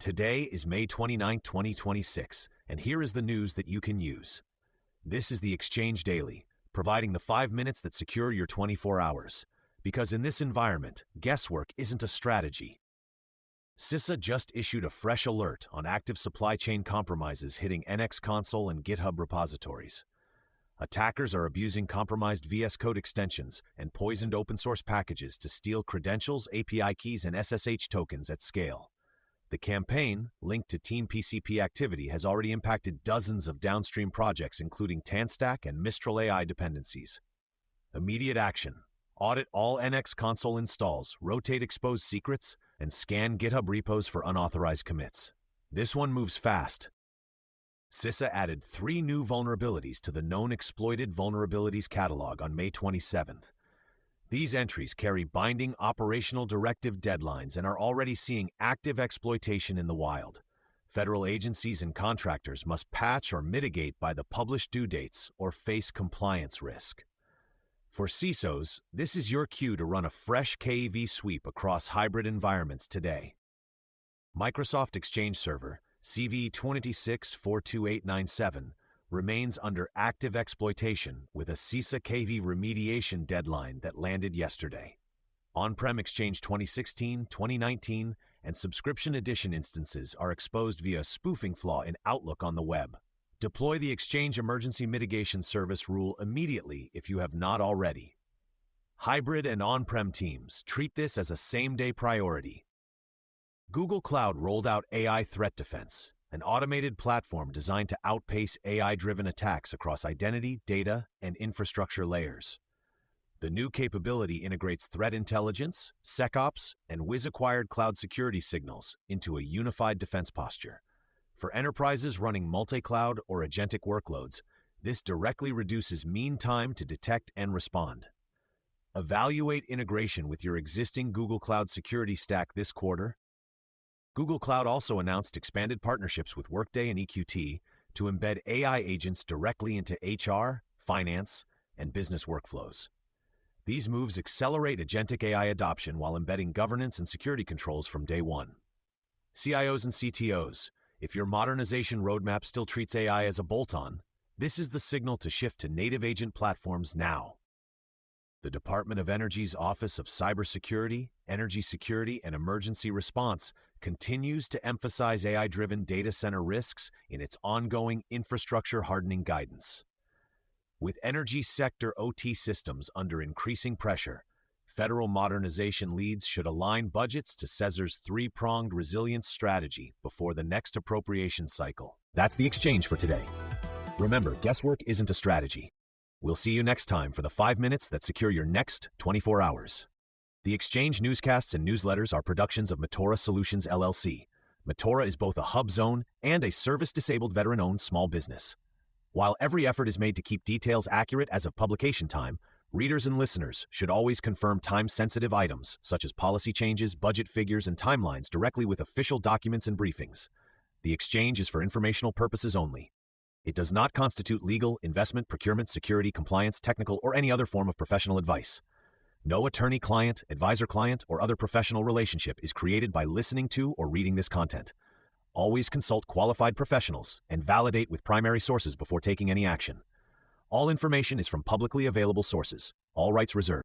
Today is May 29, 2026, and here is the news that you can use. This is the Exchange Daily, providing the 5 minutes that secure your 24 hours. Because in this environment, guesswork isn't a strategy. CISA just issued a fresh alert on active supply chain compromises hitting NX Console and GitHub repositories. Attackers are abusing compromised VS Code extensions and poisoned open-source packages to steal credentials, API keys, and SSH tokens at scale. The campaign, linked to Team PCP activity, has already impacted dozens of downstream projects including Tanstack and Mistral AI dependencies. Immediate action. Audit all NX Console installs, rotate exposed secrets, and scan GitHub repos for unauthorized commits. This one moves fast. CISA added 3 new vulnerabilities to the known exploited vulnerabilities catalog on May 27th. These entries carry binding operational directive deadlines and are already seeing active exploitation in the wild. Federal agencies and contractors must patch or mitigate by the published due dates or face compliance risk. For CISOs, this is your cue to run a fresh KEV sweep across hybrid environments today. Microsoft Exchange Server, CVE 26.42897, remains under active exploitation with a CISA KV remediation deadline that landed yesterday. On-prem Exchange 2016, 2019, and Subscription Edition instances are exposed via spoofing flaw in Outlook on the web. Deploy the Exchange Emergency Mitigation Service rule immediately if you have not already. Hybrid and on-prem teams treat this as a same-day priority. Google Cloud rolled out AI Threat Defense, an automated platform designed to outpace AI-driven attacks across identity, data, and infrastructure layers. The new capability integrates threat intelligence, SecOps, and Wiz-acquired cloud security signals into a unified defense posture. For enterprises running multi-cloud or agentic workloads, this directly reduces mean time to detect and respond. Evaluate integration with your existing Google Cloud security stack this quarter. Google Cloud also announced expanded partnerships with Workday and EQT to embed AI agents directly into HR, finance, and business workflows. These moves accelerate agentic AI adoption while embedding governance and security controls from day one. CIOs and CTOs, if your modernization roadmap still treats AI as a bolt-on, this is the signal to shift to native agent platforms now. The Department of Energy's Office of Cybersecurity, Energy Security, and Emergency Response continues to emphasize AI-driven data center risks in its ongoing infrastructure hardening guidance. With energy sector OT systems under increasing pressure, federal modernization leads should align budgets to CISA's 3-pronged resilience strategy before the next appropriation cycle. That's the Exchange for today. Remember, guesswork isn't a strategy. We'll see you next time for the 5 minutes that secure your next 24 hours. The Exchange newscasts and newsletters are productions of Matora Solutions LLC. Matora is both a hub zone and a service-disabled veteran-owned small business. While every effort is made to keep details accurate as of publication time, readers and listeners should always confirm time-sensitive items, such as policy changes, budget figures, and timelines directly with official documents and briefings. The Exchange is for informational purposes only. It does not constitute legal, investment, procurement, security, compliance, technical, or any other form of professional advice. No attorney-client, advisor-client, or other professional relationship is created by listening to or reading this content. Always consult qualified professionals and validate with primary sources before taking any action. All information is from publicly available sources. All rights reserved.